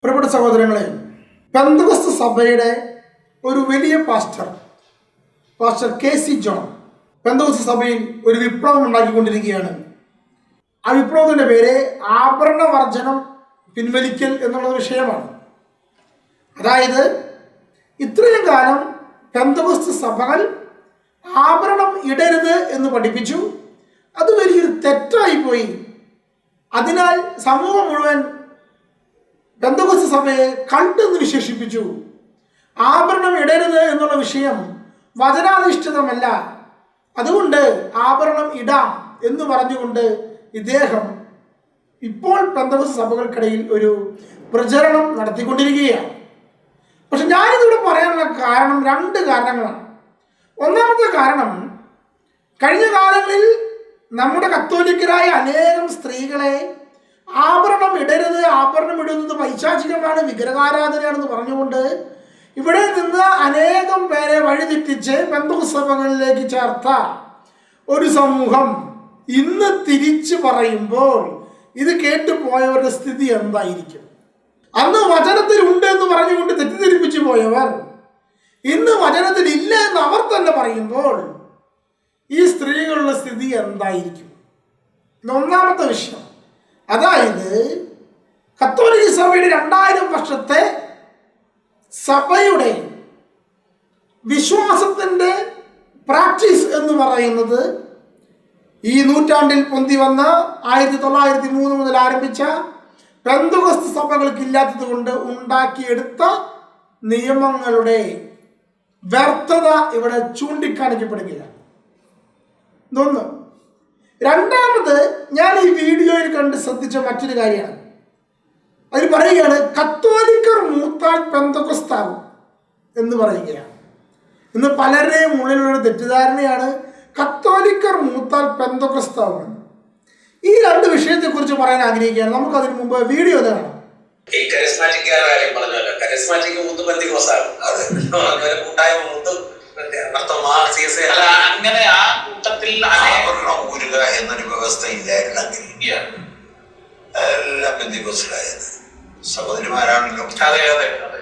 പ്രിയപ്പെട്ട സഹോദരങ്ങളെ, പെന്തക്കോസ്ത് സഭയുടെ ഒരു വലിയ പാസ്റ്റർ KC ജോൺ പെന്തക്കോസ്ത് സഭയിൽ ഒരു വിപ്ലവം ഉണ്ടാക്കിക്കൊണ്ടിരിക്കുകയാണ്. ആ വിപ്ലവത്തിൻ്റെ പേര് ആഭരണ വർജനം പിൻവലിക്കൽ എന്നുള്ള വിഷയമാണ്. അതായത് ഇത്രയും കാലം പെന്തക്കോസ്ത് സഭകൾ ആഭരണം ഇടരുത് എന്ന് പഠിപ്പിച്ചു. അത് വലിയൊരു തെറ്റായിപ്പോയി. അതിനാൽ സമൂഹം മുഴുവൻ പെന്തക്കോസ്ത് സഭയെ കൾട്ട് എന്ന് വിശേഷിപ്പിച്ചു. ആഭരണം ഇടരുത് എന്നുള്ള വിഷയം വചനാധിഷ്ഠിതമല്ല, അതുകൊണ്ട് ആഭരണം ഇടാം എന്ന് പറഞ്ഞുകൊണ്ട് ഇദ്ദേഹം ഇപ്പോൾ പെന്തക്കോസ്ത് സഭകൾക്കിടയിൽ ഒരു പ്രചരണം നടത്തിക്കൊണ്ടിരിക്കുകയാണ്. പക്ഷെ ഞാനിതിവിടെ പറയാനുള്ള കാരണം രണ്ട് കാരണങ്ങളാണ്. ഒന്നാമത്തെ കാരണം, കഴിഞ്ഞ കാലങ്ങളിൽ നമ്മുടെ കത്തോലിക്കരായ അനേകം സ്ത്രീകളെ ആഭരണം ഇടരുത്, ആഭരണം ഇടുന്നത് പൈശാചികമാണ്, വിഗ്രഹാരാധനയാണെന്ന് പറഞ്ഞുകൊണ്ട് ഇവിടെ നിന്ന് അനേകം പേരെ വഴിതെറ്റിച്ച് പെന്തക്കോസ്ത് സഭകളിലേക്ക് ചേർത്ത ഒരു സമൂഹം ഇന്ന് തിരിച്ചു പറയുമ്പോൾ ഇത് കേട്ടുപോയവരുടെ സ്ഥിതി എന്തായിരിക്കും? അന്ന് വചനത്തിൽ ഉണ്ട് എന്ന് പറഞ്ഞുകൊണ്ട് തെറ്റിദ്ധരിപ്പിച്ചു പോയവർ ഇന്ന് വചനത്തിൽ ഇല്ല എന്ന് അവർ തന്നെ പറയുമ്പോൾ ഈ സ്ത്രീകളുടെ സ്ഥിതി എന്തായിരിക്കും? ഒന്നാമത്തെ വിഷയം, അതായത് കത്തോലിക്ക സഭയുടെ 2000 വർഷത്തെ സഭയുടെ വിശ്വാസത്തിൻ്റെ പ്രാക്ടീസ് എന്ന് പറയുന്നത് ഈ നൂറ്റാണ്ടിൽ പൊന്തി വന്ന 1903 മുതൽ ആരംഭിച്ച പെന്തക്കോസ്ത് സഭകൾക്ക് ഇല്ലാത്തത് കൊണ്ട് ഉണ്ടാക്കിയെടുത്ത നിയമങ്ങളുടെ വ്യർത്ഥത ഇവിടെ ചൂണ്ടിക്കാണിക്കപ്പെടുകയാണ്. ഇതൊന്ന്. രണ്ടാമത്, ഞാൻ ഈ വീഡിയോയിൽ കണ്ട് ശ്രദ്ധിച്ച മറ്റൊരു കാര്യമാണ്. അതിൽ പറയുകയാണ് കത്തോലിക്കർ മൂത്താൽ പെന്തക്കോസ്താകും എന്ന് പറയുകയാണ്. ഇന്ന് പലരുടെയും ഉള്ളിലുള്ള തെറ്റിദ്ധാരണയാണ് കത്തോലിക്കർ മൂത്താൽ പെന്തക്കോസ്താകും. ഈ രണ്ട് വിഷയത്തെക്കുറിച്ച് പറയാൻ ആഗ്രഹിക്കുകയാണ്. നമുക്കതിന് മുമ്പ് വീഡിയോ ഒന്ന് കാണാം. ഈ കരിസ്മാറ്റിക്കാരുടെ കാര്യം പറഞ്ഞല്ലോ, കരിസ്മാറ്റിക് മൂത്ത് പെന്തക്കോസ്താകും. അങ്ങനെ ആ കൂട്ടത്തിൽ ഊരുക എന്നൊരു വ്യവസ്ഥ ഇല്ലായിരുന്നെങ്കിൽ എല്ലാം പെന്തക്കോസ്തായത് സഹോദരിമാരാണല്ലോ. അതെ അതെ അതെ.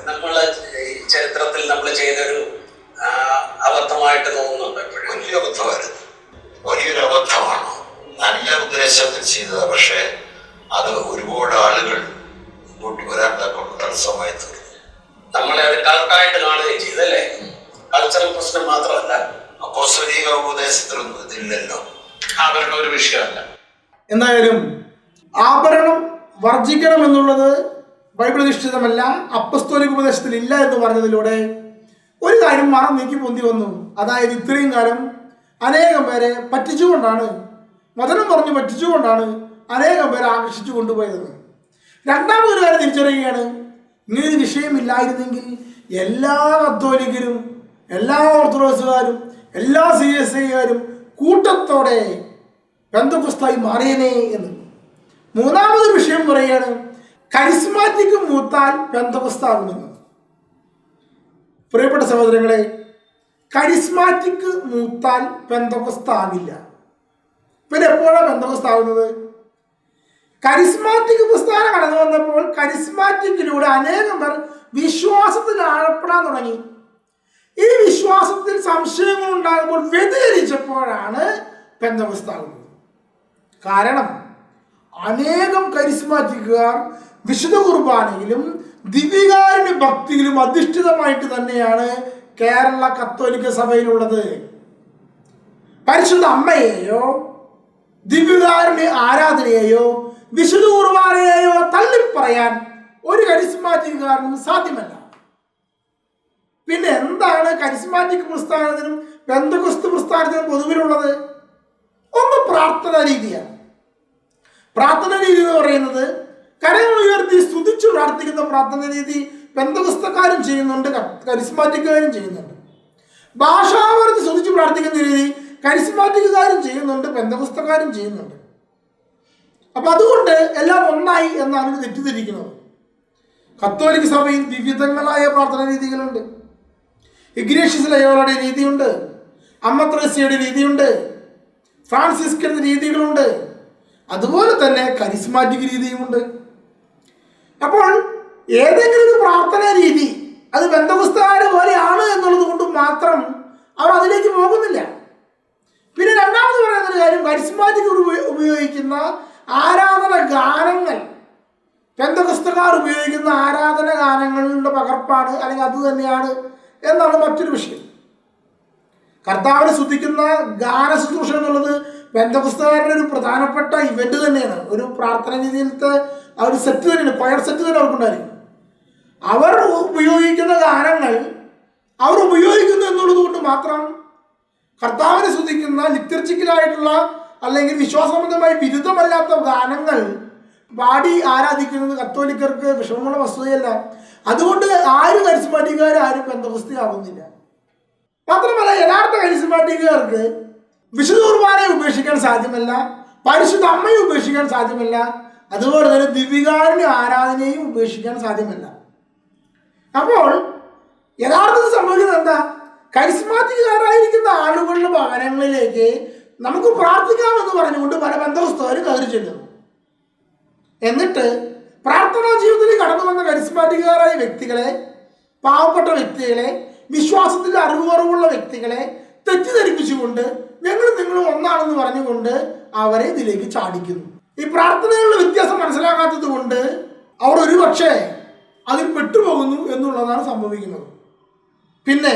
നമ്മള് ചരിത്രത്തിൽ നമ്മൾ ചെയ്തൊരു അബദ്ധമായിട്ട് തോന്നുന്നുണ്ട്. വലിയ അബദ്ധമായിരുന്നു, വലിയൊരു അബദ്ധമാണ്. നല്ല ഉദ്ദേശത്തിൽ ചെയ്തത്, പക്ഷെ അത് ഒരുപാട് ആളുകൾ മുമ്പോട്ട് വരാൻ തടസ്സമായി തീർന്നു. നമ്മളെ അത് കൾട്ടായിട്ട് കാണുകയും ചെയ്തല്ലേ. കൾച്ചറൽ പ്രശ്നം മാത്രമല്ല, അപ്പോസ്തലിക ഉപദേശത്തിലൊന്നും ഇതില്ലല്ലോ, അവരുടെ ഒരു വിഷയമല്ല. എന്തായാലും ആഭരണം വർജിക്കണം എന്നുള്ളത് ബൈബിൾ അധിഷ്ഠിതമല്ല, അപ്പസ്തോലിക ഉപദേശത്തിൽ ഇല്ല എന്ന് പറഞ്ഞതിലൂടെ ഒരു കാര്യം മറം നീക്കി പൊന്തി വന്നു. അതായത് ഇത്രയും കാലം അനേകം പേരെ പറ്റിച്ചുകൊണ്ടാണ്, വചനം പറഞ്ഞ് പറ്റിച്ചുകൊണ്ടാണ് അനേകം പേരെ ആകർഷിച്ചു കൊണ്ടുപോയത്. രണ്ടാമതൊരു കാര്യം തിരിച്ചറിയുകയാണ്, ഇങ്ങനൊരു വിഷയമില്ലായിരുന്നെങ്കിൽ എല്ലാ കത്തോലിക്കരും, എല്ലാ ഓർത്തഡോക്സുകാരും, എല്ലാ CSIക്കാരും കൂട്ടത്തോടെ പെന്തക്കോസ്തായി മാറിയനേ എന്ന്. മൂന്നാമതൊരു വിഷയം പറയുകയാണ്, കരിസ്മാറ്റിക് മൂത്താൽ പെന്തക്കോസ്താകുമെന്ന്. പ്രിയപ്പെട്ട സഹോദരങ്ങളെ, കരിസ്മാറ്റിക് മൂത്താൽ പെന്തക്കോസ്താകില്ല. പിന്നെ എപ്പോഴാണ് പെന്തക്കോസ്താകുന്നത്? കരിസ്മാറ്റിക് പ്രസ്ഥാനം കടന്നു വന്നപ്പോൾ കരിസ്മാറ്റിക്കിലൂടെ അനേകം പേർ വിശ്വാസത്തിൽ ആഴപ്പെടാൻ തുടങ്ങി. ഈ വിശ്വാസത്തിൽ സംശയങ്ങൾ ഉണ്ടാകുമ്പോൾ വ്യതിചലിച്ചപ്പോഴാണ് പെന്തക്കോസ്താകുന്നത്. കാരണം അനേകം കരിസ്മാറ്റിക്കുകാർ വിശുദ്ധ കുർബാനയിലും ദിവ്യകാരുണ്യ ഭക്തിയിലും അധിഷ്ഠിതമായിട്ട് തന്നെയാണ് കേരള കത്തോലിക്ക സഭയിലുള്ളത്. പരിശുദ്ധ അമ്മയെയോ ദിവ്യകാരുണ്യ ആരാധനയെയോ വിശുദ്ധ കുർബാനയെയോ തള്ളിപ്പറയാൻ ഒരു കരിസ്മാറ്റിക്കുകാരനും സാധ്യമല്ല. പിന്നെ എന്താണ് കരിസ്മാറ്റിക് പ്രസ്ഥാനത്തിനും പെന്തക്കോസ്ത് പ്രസ്ഥാനത്തിനും പൊതുവിലുള്ളത്? ഒന്ന് പ്രാർത്ഥനാ രീതിയാണ്. പ്രാർത്ഥന രീതി എന്ന് പറയുന്നത് കരങ്ങൾ ഉയർത്തി സ്തുതിച്ചു പ്രാർത്ഥിക്കുന്ന പ്രാർത്ഥന രീതി പെന്തക്കോസ്തക്കാരും ചെയ്യുന്നുണ്ട്, കരിസ്മാറ്റിക്കുകാരും ചെയ്യുന്നുണ്ട്. ഭാഷാവർത്തി സ്തുതിച്ചു പ്രാർത്ഥിക്കുന്ന രീതി കരിസ്മാറ്റിക്കുകാരും ചെയ്യുന്നുണ്ട്, പെന്തക്കോസ്തക്കാരും ചെയ്യുന്നുണ്ട്. അപ്പൊ അതുകൊണ്ട് എല്ലാം ഒന്നായി എന്നാണ് തെറ്റിദ്ധരിക്കുന്നത്. കത്തോലിക്ക സഭയിൽ വിവിധങ്ങളായ പ്രാർത്ഥന രീതികളുണ്ട്. ഇഗ്നേഷ്യസ് ലയോളയുടെ രീതിയുണ്ട്, അമ്മ ത്രേസ്യയുടെ രീതിയുണ്ട്, ഫ്രാൻസിസ്കൻ രീതികളുണ്ട്, അതുപോലെ തന്നെ കരിസ്മാറ്റിക് രീതിയുമുണ്ട്. അപ്പോൾ ഏതെങ്കിലും ഒരു പ്രാർത്ഥനാ രീതി അത് പെന്തക്കോസ്തുകാരെ പോലെയാണ് എന്നുള്ളത് കൊണ്ട് മാത്രം അവർ അതിലേക്ക് പോകുന്നില്ല. പിന്നെ രണ്ടാമത് പറയുന്നൊരു കാര്യം, കരിസ്മാറ്റിക് ഉപയോഗിക്കുന്ന ആരാധന ഗാനങ്ങൾ പെന്തക്കോസ്തുകാർ ഉപയോഗിക്കുന്ന ആരാധന ഗാനങ്ങളുടെ പകർപ്പാണ്, അല്ലെങ്കിൽ അത് തന്നെയാണ് എന്നാണ് മറ്റൊരു വിഷയം. കർത്താവിനെ സ്തുതിക്കുന്ന ഗാന ശുശ്രൂഷ എന്നുള്ളത് പെന്തക്കോസ്തുകാരുടെ ഒരു പ്രധാനപ്പെട്ട ഇവന്റ് തന്നെയാണ്. ഒരു പ്രാർത്ഥന രീതിയിലത്തെ ആ ഒരു സെറ്റ് തന്നെയാണ്, കൊയർ സെറ്റ് തന്നെ അവർക്കുണ്ടായിരിക്കും. അവർ ഉപയോഗിക്കുന്ന ഗാനങ്ങൾ അവർ ഉപയോഗിക്കുന്നു എന്നുള്ളത് കൊണ്ട് മാത്രം കർത്താവിനെ സ്തുതിക്കുന്ന ലിറ്റർജിക്കലായിട്ടുള്ള അല്ലെങ്കിൽ വിശ്വാസസംബന്ധമായി വിരുദ്ധമല്ലാത്ത ഗാനങ്ങൾ പാടി ആരാധിക്കുന്നത് കത്തോലിക്കർക്ക് വിഷമമുള്ള വസ്തുതയല്ല. അതുകൊണ്ട് ആരും കരിസ്മാറ്റിക്കുകാർ ആരും പെന്തക്കോസ്തിയാകുന്നില്ല. മാത്രമല്ല, യഥാർത്ഥ കരിസ്മാറ്റിക്കുകാർക്ക് വിശുദ്ധ കുർബാനയെ ഉപേക്ഷിക്കാൻ സാധ്യമല്ല, പരിശുദ്ധ അമ്മയെ ഉപേക്ഷിക്കാൻ സാധ്യമല്ല, അതുപോലെ തന്നെ ദിവ്യകാരുണ്യ ആരാധനയും ഉപേക്ഷിക്കാൻ സാധ്യമല്ല. അപ്പോൾ യഥാർത്ഥത്തിൽ സംഭവിക്കുന്നത് എന്താ? കരിസ്മാറ്റിക്കുകാരായിരിക്കുന്ന ആളുകളുടെ ഭവനങ്ങളിലേക്ക് നമുക്ക് പ്രാർത്ഥിക്കാമെന്ന് പറഞ്ഞുകൊണ്ട് പല പെന്തക്കോസ്തുകാർ കയറി ചെല്ലുന്നു. എന്നിട്ട് പ്രാർത്ഥനാ ജീവിതത്തിൽ കടന്നു വന്ന കരിസ്മാറ്റിക്കുകാരായ വ്യക്തികളെ, പാവപ്പെട്ട വ്യക്തികളെ, വിശ്വാസത്തിൽ അറിവ് കുറവുള്ള വ്യക്തികളെ തെറ്റിദ്ധരിപ്പിച്ചുകൊണ്ട് നിങ്ങൾ ഒന്നാണെന്ന് പറഞ്ഞുകൊണ്ട് അവരെ ഇതിലേക്ക് ചാടിക്കുന്നു. ഈ പ്രാർത്ഥനകളുടെ വ്യത്യാസം മനസ്സിലാക്കാത്തത് കൊണ്ട് അവർ ഒരുപക്ഷെ അതിൽ പെട്ടുപോകുന്നു എന്നുള്ളതാണ് സംഭവിക്കുന്നത്. പിന്നെ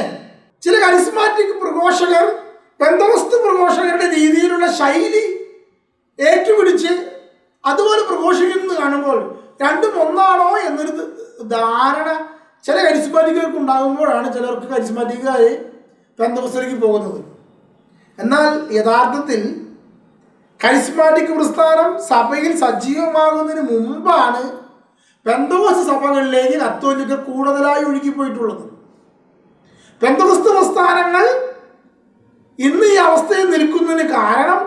ചില കരിസ്മാറ്റിക് പ്രഘോഷകർ പെന്തക്കോസ്തു പ്രഘോഷകരുടെ രീതിയിലുള്ള ശൈലി ഏറ്റുപിടിച്ച് അതുപോലെ പ്രഘോഷിക്കുന്നത് കാണുമ്പോൾ രണ്ടും ഒന്നാണോ എന്നൊരു ധാരണ ചില കരിസ്മാറ്റിക്കുകൾക്ക് ഉണ്ടാകുമ്പോഴാണ് ചിലർക്ക് കരിസ്മാറ്റിക്കാർ പെന്തക്കോസ്തിലേക്ക് പോകുന്നത്. എന്നാൽ യഥാർത്ഥത്തിൽ കരിസ്മാറ്റിക് പ്രസ്ഥാനം സഭയിൽ സജീവമാകുന്നതിന് മുമ്പാണ് പെന്തക്കോസ്ത് സഭകളിലേക്ക് കത്തോലിക്കർ കൂടുതലായി ഒഴുകിപ്പോയിട്ടുള്ളത്. പെന്തക്കോസ്ത് പ്രസ്ഥാനങ്ങൾ ഇന്ന് ഈ അവസ്ഥയിൽ നിൽക്കുന്നതിന് കാരണം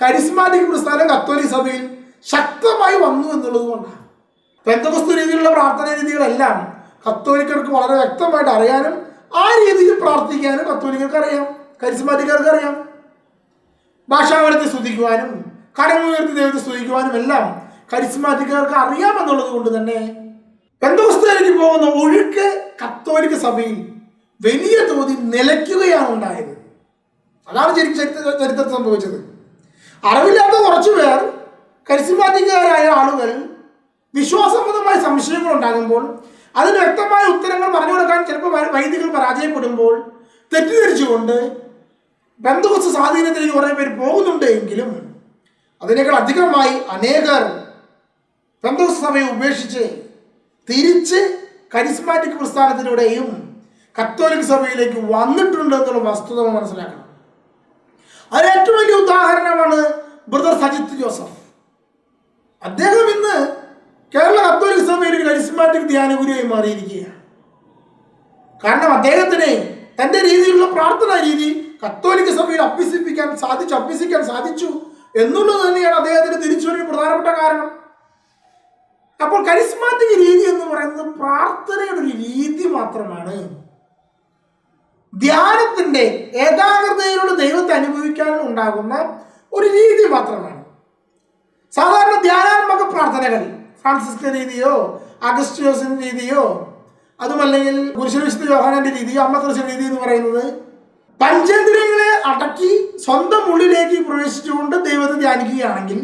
കരിസ്മാറ്റിക് പ്രസ്ഥാനം കത്തോലിക്ക സഭയിൽ ശക്തമായി വന്നു എന്നുള്ളത് കൊണ്ടാണ്. പെന്തക്കോസ്ത് രീതിയിലുള്ള പ്രാർത്ഥന രീതികളെല്ലാം കത്തോലിക്കർക്ക് വളരെ വ്യക്തമായിട്ട് അറിയാനും ആ രീതിയിൽ പ്രാർത്ഥിക്കാനും കത്തോലിക്കർക്ക് അറിയാം, കരിസ്മാറ്റിക്കാർക്ക് അറിയാം. ഭാഷാവരത്തെ സ്തുതിക്കുവാനും കരമുയർത്തി ദൈവത്തെ സ്തുതിക്കുവാനും എല്ലാം കരിസ്മാറ്റിക്കാർക്ക് അറിയാമെന്നുള്ളത് കൊണ്ട് തന്നെ പെന്തക്കോസ്തിലേക്ക് പോകുന്ന ഒഴുക്ക് കത്തോലിക്ക സഭയിൽ വലിയ തോതിൽ നിലയ്ക്കുകയാണ് ഉണ്ടായത്. അതാണ് ചരിത്രത്തിൽ സംഭവിച്ചത്. അറിവില്ലാത്ത കുറച്ചു പേർ കരിസ്മാറ്റിക്കാരായ ആളുകൾ വിശ്വാസസംബന്ധമായ സംശയങ്ങൾ ഉണ്ടാകുമ്പോൾ അതിന് വ്യക്തമായ ഉത്തരങ്ങൾ പറഞ്ഞു കൊടുക്കാൻ ചിലപ്പോൾ വൈദികർ പരാജയപ്പെടുമ്പോൾ തെറ്റിദ്ധരിച്ചുകൊണ്ട് പെന്തക്കോസ്ത് സ്വാധീനത്തിലേക്ക് കുറേ പേര് പോകുന്നുണ്ട്. എങ്കിലും അതിനേക്കാൾ അധികമായി അനേകർ പെന്തക്കോസ്ത് സഭയെ ഉപേക്ഷിച്ച് തിരിച്ച് കരിസ്മാറ്റിക് പ്രസ്ഥാനത്തിലൂടെയും കത്തോലിക് സഭയിലേക്ക് വന്നിട്ടുണ്ട് എന്നുള്ള വസ്തുത മനസ്സിലാക്കണം. അതിന് ഏറ്റവും വലിയ ഉദാഹരണമാണ് ബ്രദർ സജിത്ത് ജോസഫ്. അദ്ദേഹം ഇന്ന് കേരള കത്തോലിക് സഭയിൽ ഒരു കരിസ്മാറ്റിക് ധ്യാനഗുരുവായി മാറിയിരിക്കുകയാണ്. കാരണം അദ്ദേഹത്തിന് തൻ്റെ രീതിയിലുള്ള പ്രാർത്ഥനാ രീതി കത്തോലിക്ക സഭയിൽ അഭ്യസിക്കാൻ സാധിച്ചു എന്നുള്ളത് തന്നെയാണ് അദ്ദേഹത്തിന് തിരിച്ചുവരവിന് പ്രധാനപ്പെട്ട കാരണം. അപ്പോൾ കരിസ്മാറ്റിക് രീതി എന്ന് പറയുന്നത് പ്രാർത്ഥനയുടെ ഒരു രീതി മാത്രമാണ്. ധ്യാനത്തിന്റെ ഏകാഗ്രതയിലുള്ള ദൈവത്തെ അനുഭവിക്കാൻ ഉണ്ടാകുന്ന ഒരു രീതി മാത്രമാണ്. സാധാരണ ധ്യാനാത്മക പ്രാർത്ഥനകൾ ഫ്രാൻസിസ്കൻ രീതിയോ അഗസ്റ്റിയോസിന്റെ രീതിയോ അതുമല്ലെങ്കിൽ കുരിശുവിശുദ്ധ യോഹന്നാന്റെ രീതിയോ അമ്മ ത്രേസ്യ രീതി എന്ന് പറയുന്നത് പഞ്ചേന്ദ്രിയങ്ങളെ അടക്കി സ്വന്തം ഉള്ളിലേക്ക് പ്രവേശിച്ചുകൊണ്ട് ദൈവത്തെ ധ്യാനിക്കുകയാണെങ്കിൽ,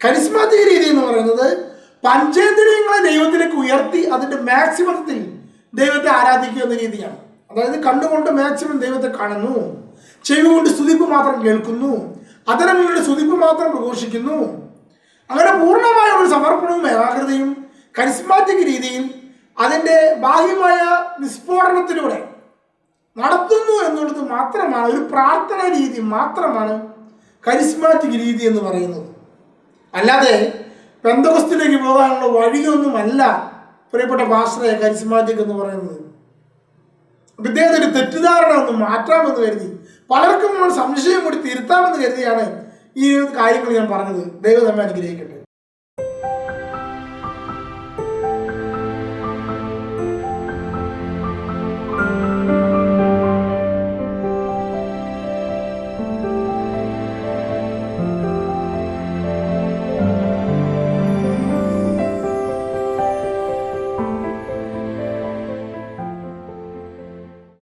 കരിസ്മാറ്റിക് രീതി എന്ന് പറയുന്നത് പഞ്ചേന്ദ്രിയങ്ങളെ ദൈവത്തിലേക്ക് ഉയർത്തി അതിന്റെ മാക്സിമത്തിൽ ദൈവത്തെ ആരാധിക്കുക എന്ന രീതിയാണ്. അതായത് കണ്ണുകൊണ്ട് മാക്സിമം ദൈവത്തെ കാണുന്നു, ചെവി കൊണ്ട് സ്തുതിപ്പ് മാത്രം കേൾക്കുന്നു, അതരങ്ങളുടെ സ്തുതിപ്പ് മാത്രം പ്രഘോഷിക്കുന്നു. അങ്ങനെ പൂർണ്ണമായ ഒരു സമർപ്പണവും ഏകാഗ്രതയും കരിസ്മാറ്റിക് രീതിയിൽ അതിൻ്റെ ബാഹ്യമായ വിസ്ഫോടനത്തിലൂടെ നടത്തുന്നു എന്നുള്ളത് മാത്രമാണ്, ഒരു പ്രാർത്ഥനാ രീതി മാത്രമാണ് കരിസ്മാറ്റിക് രീതി എന്ന് പറയുന്നത്. അല്ലാതെ പെന്തക്കോസ്തിലേക്ക് പോകാനുള്ള വഴിയൊന്നുമല്ല പ്രിയപ്പെട്ട പാസ്റ്ററെ കരിസ്മാറ്റിക് എന്ന് പറയുന്നത്. ഇദ്ദേഹത്തെ ഒരു തെറ്റിദ്ധാരണ ഒന്ന് മാറ്റാമെന്ന് കരുതി, പലർക്കും സംശയം കൂടി തിരുത്താമെന്ന് കരുതിയാണ് ഈ കാര്യങ്ങൾ ഞാൻ പറഞ്ഞത്. ദൈവം നമ്മെ അനുഗ്രഹിക്കട്ടെ.